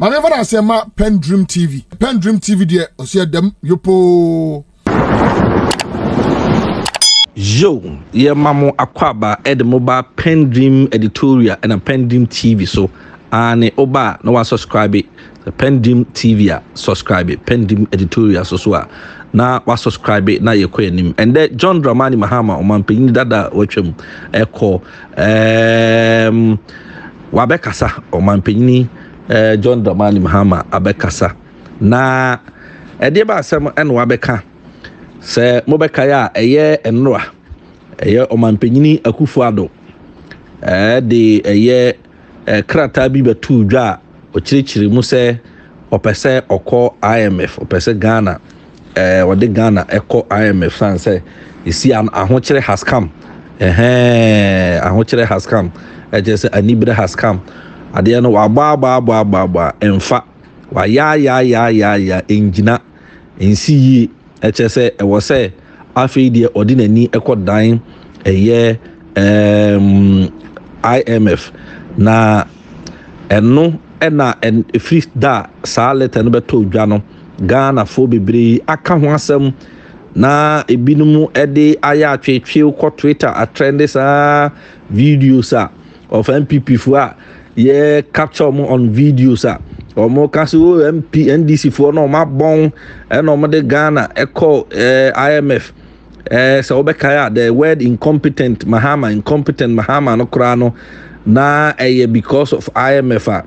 My never I say ma PENDREAM TV. PENDREAM TV there. I see them yopo. Yo, yeah, Mamo Akwaba ed mobile PENDREAM editorial and a PENDREAM TV. So, and oba no one subscribe it. The PENDREAM TV subscribe it. PENDREAM editorial so na wa subscribe it na ye kɔ anim. And then John Dramani Mahama omanpanyin dada watwam ɛkɔ wabekasa omanpanyin John Dramani Mahama abekasa na ɛde ba asɛm ɛna wabeka se mobeka ya eye enroa eye omanpanyin Akuffo Addo de eye krata bi betu dwa okirikyiri mu se opese okɔ IMF opese Ghana wode Ghana eko IMF san say isi an ahokyere has come ahokyere has come just anibere has come ade no wa ba emfa wa ya engina ensi yi say e wo say afi de ordinary eko dan eye IMF na eno na free da sa letter no beto dwa no Ghana fo bebre aka ho asem na ebinumu ede aya atwetwe ko Twitter a trend sa videos of MPP fo a ye capture mo on videos or mo kaso MP NDC fo no ma bon e no mo de Ghana eko IMF so obekaya the word incompetent Mahama no kra no na because of IMF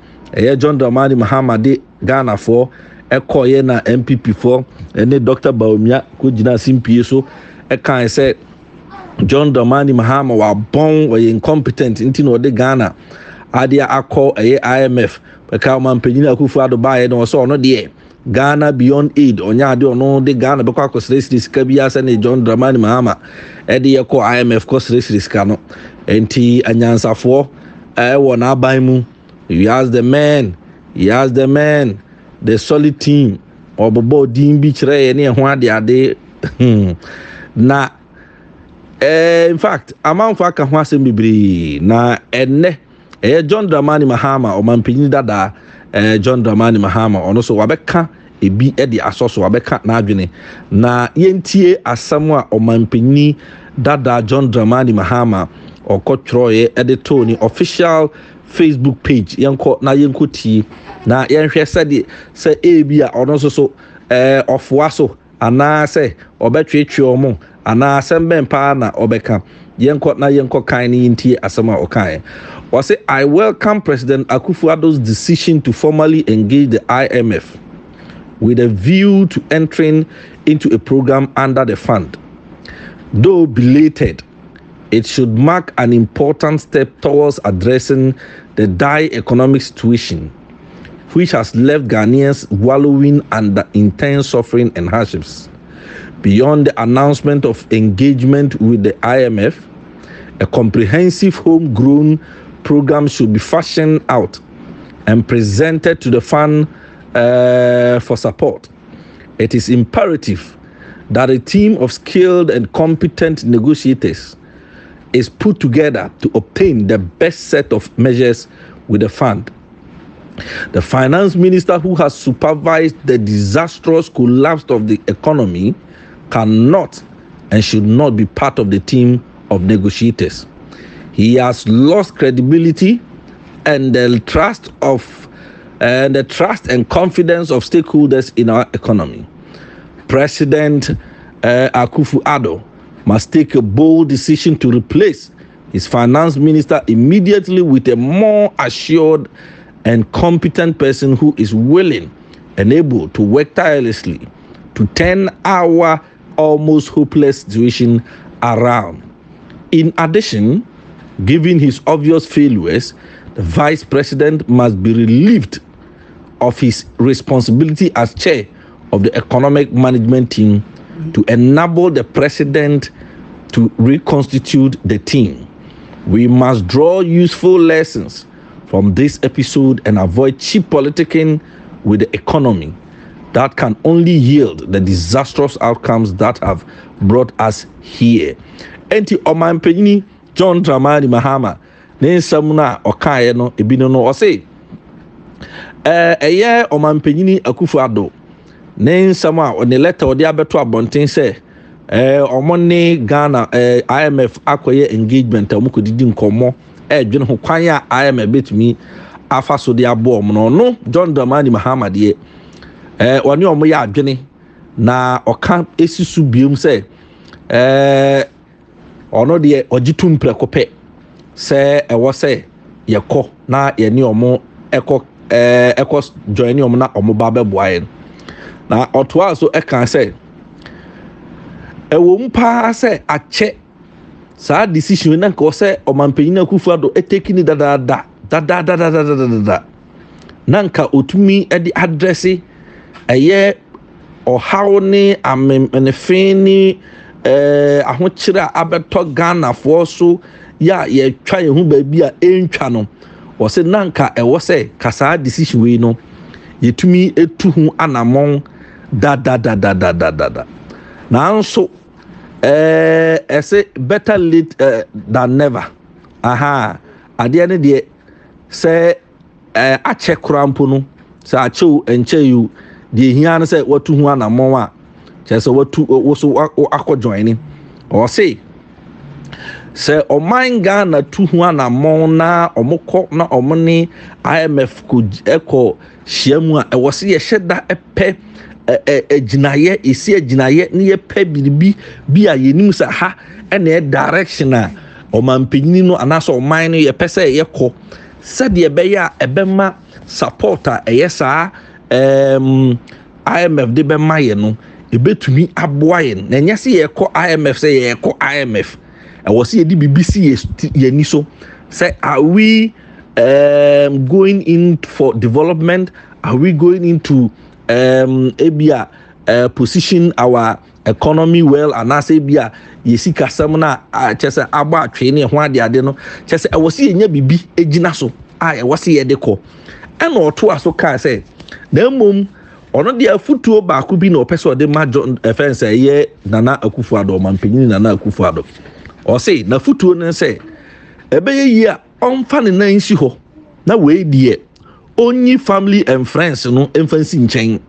John Dramani Mahama de Ghana for ekoye na MPP for ene Dr. Bawumia ko gina simpie so e kan say John Dramani Mahama wa bon wa incompetent nti no de Ghana adia akọ IMF be ka man panyin Akuffo Addo bae no so no de Ghana beyond aid onya ade ono de Ghana be kwa kosresi sika bia se ne John Dramani Mahama e de yekọ IMF kosresi sika no enti anyansafo wo na aban mu he has the man the solid team obobo din bi kire ne ho ade na in fact amanfo aka ho asem bibiri na enne John Dramani Mahama omanpanyin dada John Dramani Mahama ono so wabeka ebi e de asoso wabeka na adwene na yentie asam a omanpanyin dada John Dramani Mahama okotroye editoni official Facebook page yenko na yenkoti na yenhwe se ebi a ono so ofwa so ana se obetwetwe omo ana semben pa na obeka yenko kan ni ntie asama okan o say I welcome President Akuffo Addo's decision to formally engage the IMF with a view to entering into a program under the fund. Though belated, it should mark an important step towards addressing the dire economic situation, which has left Ghanaians wallowing under intense suffering and hardships. Beyond the announcement of engagement with the IMF, a comprehensive homegrown program should be fashioned out and presented to the fund for support. It is imperative that a team of skilled and competent negotiators is put together to obtain the best set of measures with the fund. The finance minister, who has supervised the disastrous collapse of the economy, cannot and should not be part of the team of negotiators. He has lost credibility and the trust and confidence of stakeholders in our economy. President Akuffo Addo must take a bold decision to replace his finance minister immediately with a more assured and competent person who is willing and able to work tirelessly to turn our almost hopeless situation around. In addition, given his obvious failures, the vice president must be relieved of his responsibility as chair of the economic management team to enable the president to reconstitute the team. We must draw useful lessons from this episode and avoid cheap politicking with the economy that can only yield the disastrous outcomes that have brought us here. Enti omanpanyin John Dramani Mahama ne nsam na okaye no ebi no o say eye omanpenyini Akuffo Addo ne nsam a one letter ode abeto abonten se omone Ghana IMF akoye engagement amukodidi nkomo dwene ho kwan a IMF betumi afa so de abo omno no John Dramani Mahama de one omo ya adwene na oka esisu biom se ono de ogitum prekope se ewo se yekọ na ye ni omo eko join omo na omo ba beboaye na otoa so eka se ewo mpa se ache sa decision na ko se omanpanyin Akuffo Addo eteki ni dada nanka otumi edi address eye ohaw ni amenefeni ahokyere abeto Ghana for so ya ye twa ye hu ba bi a entwa no wo se nanka ewo se kasa decision we no yetumi etu hu anamon da na nso say better late than never aha ade ne de say ache krampo no say ache enche yu de hia no say watu hu anamon a che say watu wo so akojoin o say oman Ghana tu hu anamon na omokọ na omone IMF ko eko hyiamu a ewo se ye hyeda epe ejinaye esi ejinaye ne ye pe biribi bi a yenim sa ha ene direction a omanpenyini no anaso oman no ye pese ye kọ sade ebe ya ebema support a eyesa IMF de be maye no ebetumi aboaye na nyase ye kọ IMF se ye kọ IMF was here BBC so say are we going in for development? Are we going into abia position our economy well and as abia yesi kasam na chese agba atwe ne ho ade no chese was here nya bibi ejina so was here de ko and oto aso ka say na mom ono de afutuo ba ko bi na opeso de ma offense ye Nana Akuffo Addo manpanyin Nana Akuffo Addo o say na futuo ne say ebeye yi a onfa ne nan si ho na we die onyi family and friends no emfansi nchen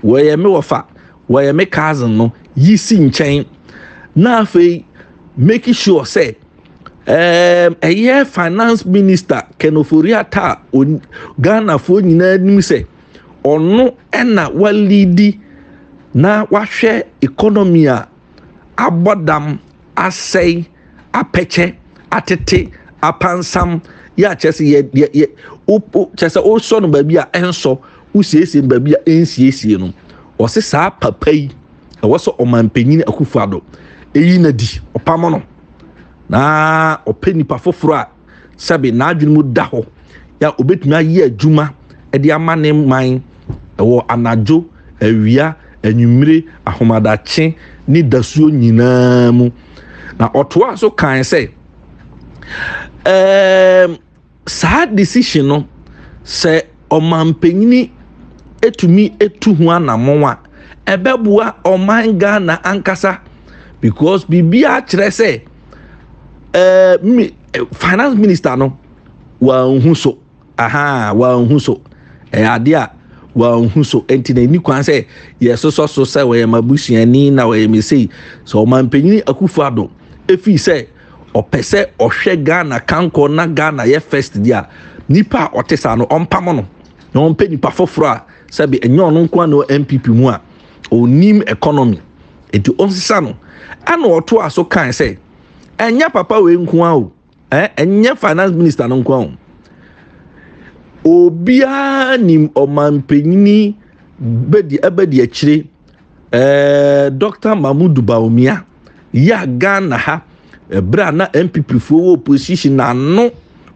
we me wofa we me cousin no yi si nchen na afei make sure say a finance minister Ofori Atta Ghana fo nyina nim say ono ena walidi na wahwe economy a abodam asay apeche atete apansam ya chese ye opo chese o so no ba bia enso usiesie ba bia ensiesie no o se sa papa yi e wo so omanpanyin Akuffo Addo eyi na di opamo no na opani pa foforo a sabe na adwene mu da ho ya obetumi aye adwuma e de amane man e wo anajo awia anwumire ahomadache ni dasuo nyina mu na otoa so kan say sad decision no say omanpenyini etumi etu hu anamon a ebebua oman Ghana ankasa because bibia kire say finance minister no wa hu so wa hu so ade a wa hu so enti na ni kwan say yes so say we mabusuani na we me say so omanpenyini Akuffo Addo efi say opese ohwe Ghana kanko na Ghana ye first dia nipa otesa no ompamo no na ompe nipa foforo a sabe enyo no nkwa no MPP mu a onim economy enti onsisa no ana oto aso kan say enya papa we nkwa o enya finance minister no nkwa o obia nim omanpenyini bedi akire Dr. Bawumia ya Ghana ha bra na MPP fo opposition na no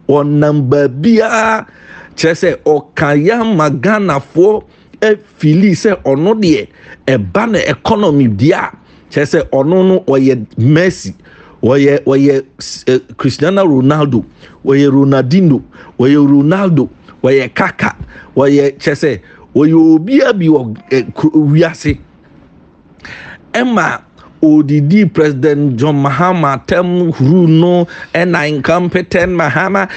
on number bia chese okaya magana fo fili se ono de e ba na economy dia chese ono no oye Messi oye Cristiano Ronaldo oye Ronaldinho oye Ronaldo oye Kaka oye oye obi abi wiase ema ODD President John Mahama term no and incompetent Mahama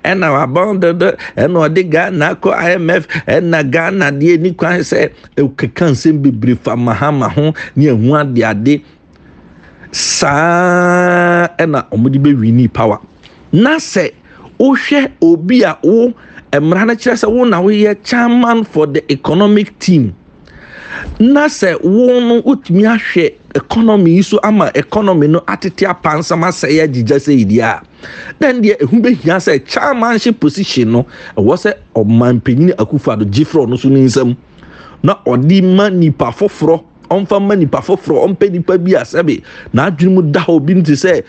and our bound and or the Ghana IMF and na Ghana the ni kwan say e can sim be brief Mahama ho near one the ade sa and omudi be wini power na say o hwe obi a o emra na kire say wo na wo ye chairman for the economic team na se won utimi ahwe economy so ama economy no atete apansama se ya jija se idia then the ehu be hia se chairmanship position no wo se omanpanyin Akuffo Addo gifro no so ninsam na odi manipa foforo onfa manipa foforo onpe nipa bi asebe na adwene mu da ho bi nti se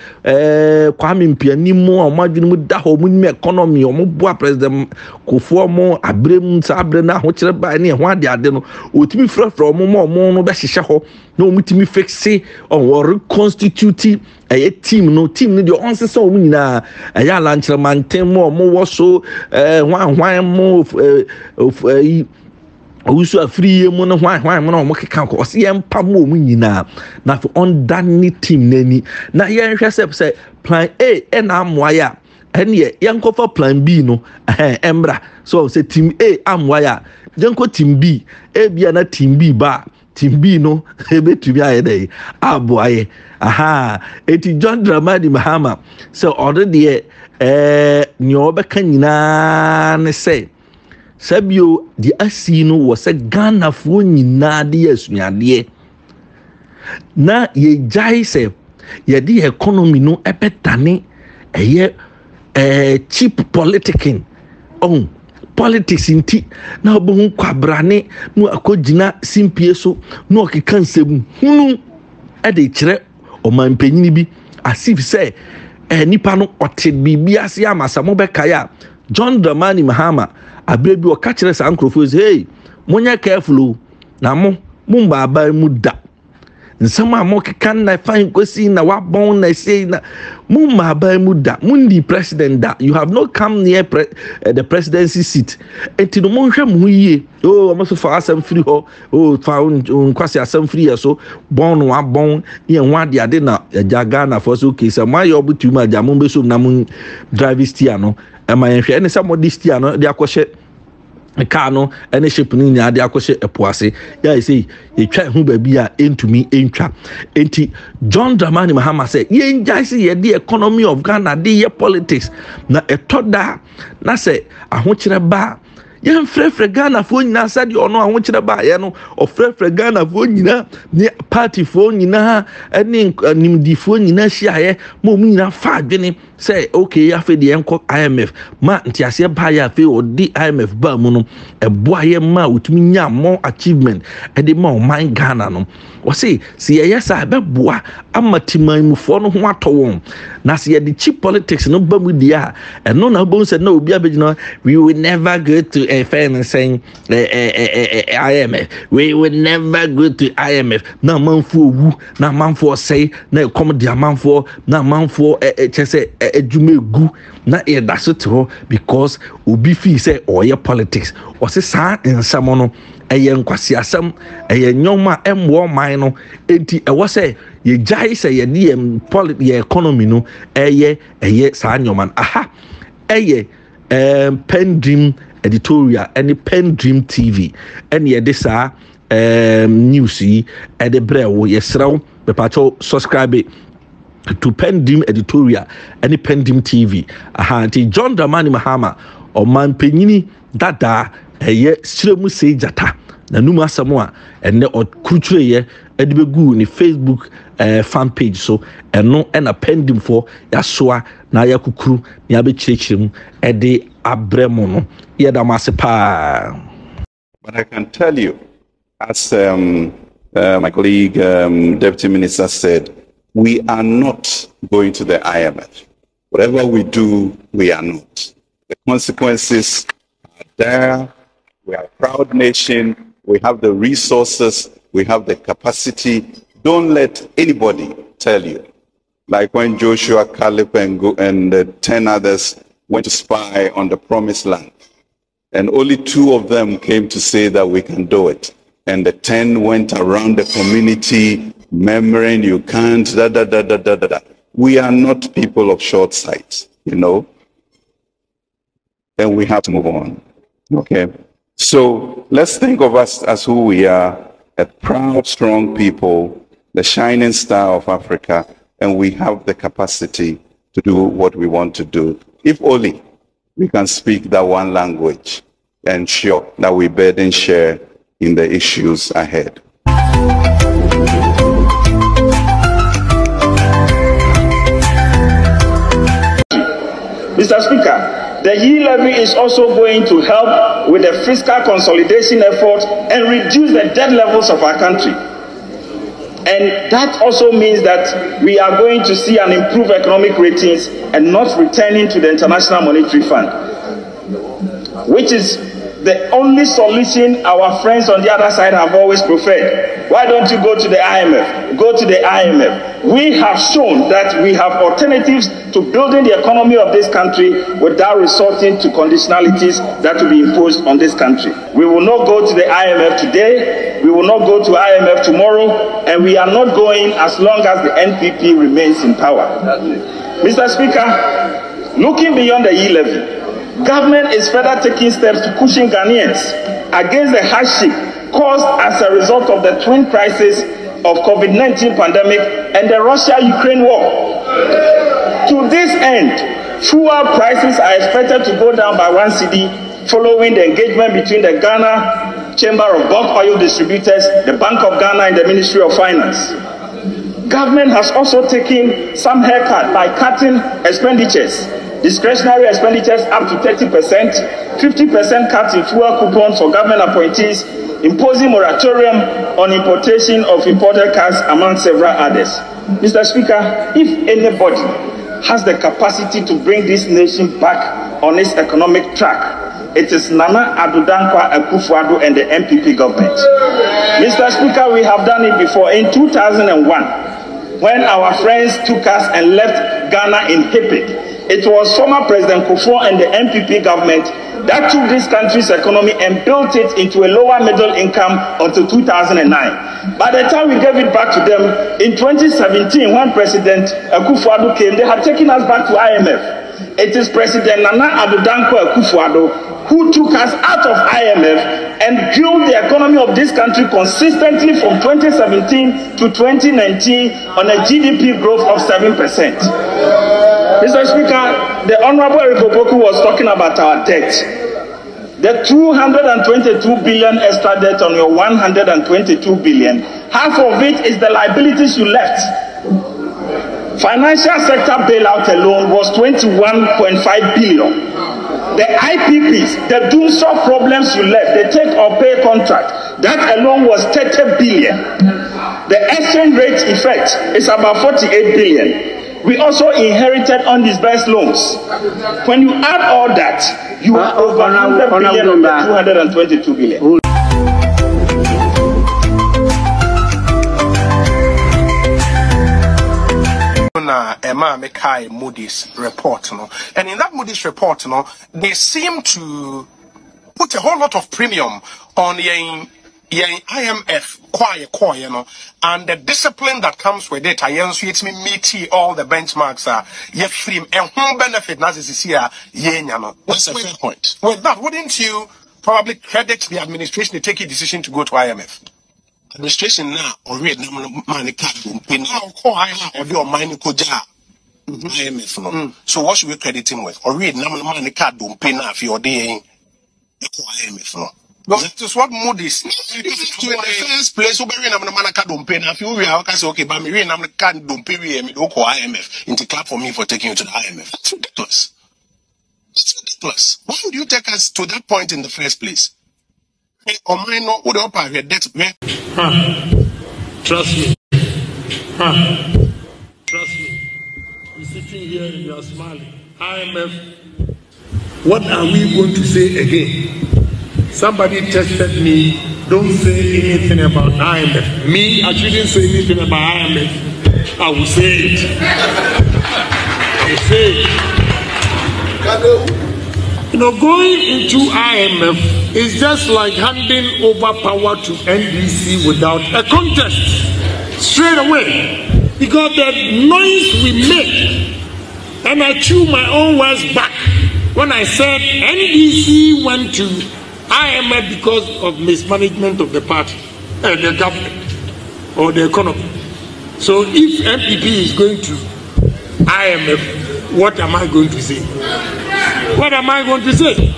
Kwame Mpiani mu o madwene mu da ho mu ni economy o mu boa president Kofo mo abrem sa abre na ho kire ba ne ho ade no otimi frafra mo no be hihye ho na o mutimi fixe on reconstitute a team no the onse so mu nyina aya lanchire manten mo wo so hwan mo Osu afri mu no hwan mu no mo keka ko se yempa mo mu nyina na for on dani team nani na yen hwese se plan A na amoya ene yenkofa plan B no embra so se team A amoya yenko team B e bia na team B ba team B no ebetumi aye dey aboaye eti John Dramani Mahama so already nyo beka nyina ne say Sabio the asino was a Ghana for nyina de asuade na ye jai se ye the economy no epetane eye cheap politicking on politics inti na obo kwabrane no akogina simpie so no okeka nsem hunu e de kire o manpanyin bi asif se nipa no ote bibia ase amasa mo bekaya John Dramani Mahama abebi o ka kire sa ankrofo say hey monya careful na mo baba mu da nsama mo kan na fine kwesi na wabon na say na baba mu da mundi president da you have not come near the presidency seat enti no mo hwe mo yie mo so fa asem free ho fa kwasi asem free so bon wabon ye ade ade na jaga na for so case ma yo butu ma ja mo be so na mo drive steer no ma yen hwe ene sa mo steer no de akɔhye car no ene ship ni nya de akɔhye epoase ya say ye twa hu ba bi a entumi entwa enti John Dramani Mahama say ye njai say ye the economy of Ghana de ye politics na etoda na say ahokyere ba ye frefre Ghana fo nyina sa de ono ahokyere ba ye no ofrefre Ghana fo nyina ne party fo nyina ene nimdi fo nyina hia ye mo nyina fa adwene say okay ya fe de enko IMF ma ntiase ba ya fe o di IMF ba mu no eboa ye ma utumi nya more achievement e de ma o man Ghana no o say ye yesa be boa amatiman mu fo no ho atowon na se ye de cheap politics no ba mu dia e no na bon say na obi abegina we will never go to a fan saying IMF we will never go to IMF na manfo wu na manfo say na come dia manfo na manfo chese ejumegu na e dasoto because obi fi say oye politics o se sa ensamo no eye nkwasi asem eye nyoma emwo man no enti e wo say ye jai say ye the politics economy no eye sa nyoma eye PENDREAM editorial any PENDREAM TV and ye this news yi e de brewo ye sraw be pacho subscribe to PENDREAM editorial any PENDREAM TV anti John Dramani Mahama o man penyini dada eye sremu sei jata na numa asamo a ene o kruture ye edibegu ni Facebook fan page so eno na PENDREAM for yasoa na yakukuru ni abechirechirem ede abremo no yeda masepa. But I can tell you, as my colleague Deputy Minister said, we are not going to the IMF. Whatever we do, we are not. The consequences are there. We are a proud nation. We have the resources. We have the capacity. Don't let anybody tell you. Like when Joshua, Caleb, and 10 others went to spy on the promised land. And only 2 of them came to say that we can do it. and the 10 went around the community murmuring, you can't, da, da, da, da, da, da, da. We are not people of short sight, you know. And we have to move on, okay? So let's think of us as who we are, a proud, strong people, the shining star of Africa, and we have the capacity to do what we want to do. If only we can speak that one language and ensure that we burden share in the issues ahead. Mr. Speaker, the yield levy is also going to help with the fiscal consolidation effort and reduce the debt levels of our country. And that also means that we are going to see an improved economic ratings and not returning to the International Monetary Fund, which is the only solution our friends on the other side have always preferred. Why don't you go to the IMF? Go to the IMF. We have shown that we have alternatives to building the economy of this country without resorting to conditionalities that will be imposed on this country. We will not go to the IMF today. We will not go to IMF tomorrow. And we are not going as long as the NPP remains in power. Mr. Speaker, looking beyond the yield levy, government is further taking steps to cushion Ghanaians against the hardship caused as a result of the twin crisis of COVID-19 pandemic and the Russia-Ukraine war. To this end, fuel prices are expected to go down by 1 cedi following the engagement between the Ghana Chamber of Bulk Oil Distributors, the Bank of Ghana, and the Ministry of Finance. Government has also taken some haircut by cutting expenditures. Discretionary expenditures up to 30%, 50% cut in fuel coupons for government appointees, imposing moratorium on importation of imported cars, among several others. Mr. Speaker, if anybody has the capacity to bring this nation back on its economic track, it is Nana Addo Akuffo Addo and the MPP government. Mr. Speaker, we have done it before. In 2001, when our friends took us and left Ghana in Hippic, it was former President Akuffo and the MPP government that took this country's economy and built it into a lower middle income until 2009. By the time we gave it back to them in 2017, when President Akuffo Addo came, they had taken us back to IMF. It is President Nana Addo Akuffo Addo who took us out of IMF and grew the economy of this country consistently from 2017 to 2019 on a GDP growth of 7%. Mr. Speaker, the Honorable Eric Opoku was talking about our debt. The 222 billion extra debt on your 122 billion, half of it is the liabilities you left. Financial sector bailout alone was 21.5 billion. The IPPs, the doomsday problems you left, the take or pay contract, that alone was 30 billion. The exchange rate effect is about 48 billion. We also inherited undisbursed loans. When you add all that, you are over 100 billion of the 222 billion. Emma Mekai Moody's report, and in that Moody's report, they seem to put a whole lot of premium on the IMF, and the discipline that comes with it. I answer it's meet all the benchmarks are free and whom benefit now is here. What's a fair point? With that, wouldn't you probably credit the administration to take a decision to go to IMF? Administration now already money card pay now or your money koja IMF no. So what should we credit him with? Already money card don't pay now if you're there IMF no. But that is what Moody's in the first place. Over here, money card don't pay now. If you are say okay, but me money card don't pay me don't call IMF. Into clap for me for taking you to the IMF. That's ridiculous. It's ridiculous. Why would you take us to that point in the first place? Or mine not would up our debt. Trust me. Trust me. You're sitting here and you're smiling. IMF, what are we going to say again? Somebody tested me, don't say anything about IMF. Me, I shouldn't say anything about IMF. I will say it. I will say it. You know, going into IMF is just like handing over power to NDC without a contest straight away, because the noise we make, and I chew my own words back when I said NDC went to IMF because of mismanagement of the party, the government, or the economy. So if MPP is going to IMF, what am I going to say? What am I going to say?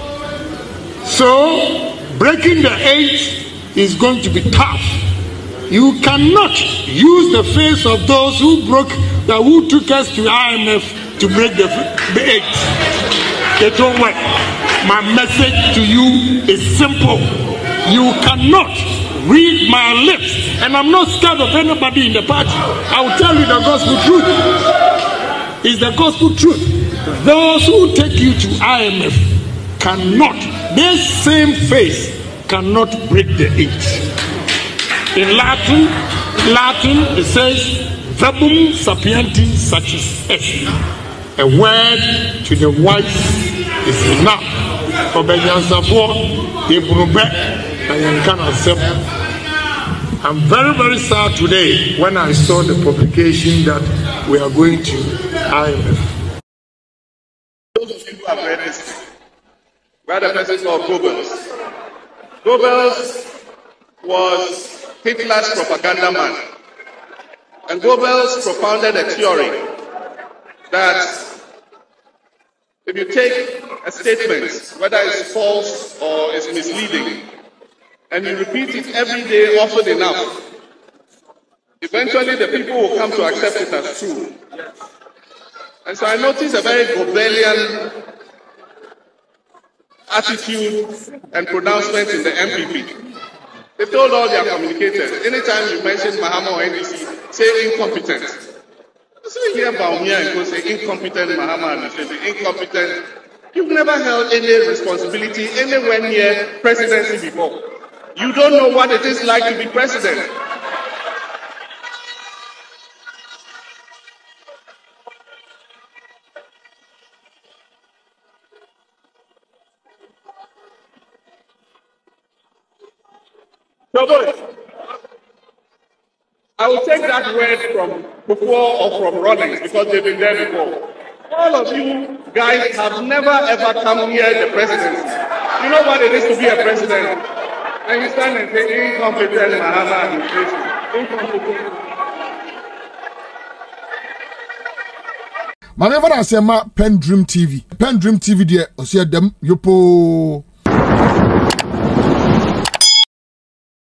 So breaking the 8 is going to be tough. You cannot use the face of those who took us to IMF to break the 8. It won't work. My message to you is simple. You cannot read my lips, and I'm not scared of anybody in the party. I will tell you the gospel truth. It's the gospel truth. Those who take you to IMF cannot, this same face cannot break the 8. In Latin it says, verbum sapienti satis est. A word to the wise is enough. I'm very, very sad today when I saw the publication that we are going to IMF. Those of you who have read this, we had a person called Goebbels. Goebbels was Hitler's propaganda man. And Goebbels propounded a theory that if you take a statement, whether it's false or it's misleading, and you repeat it every day often enough, eventually the people will come to accept it as true. And so I noticed a very Goebbelian attitude and pronouncement in the MPP. They told all their communicators, anytime you mention Mahama or NDC, say incompetent. So you hear Bawumia and go say incompetent Mahama and say incompetent. You've never held any responsibility anywhere near presidency before. You don't know what it is like to be president. So, I will take that word from before or from Rollins because they've been there before. All of you guys have never ever come near the presidency. You know what it is to be a president? And you stand and say, incompetent Mahama administration. Incompetent. Whenever I say PENDREAM TV, PENDREAM TV, dear, I see them, yopo.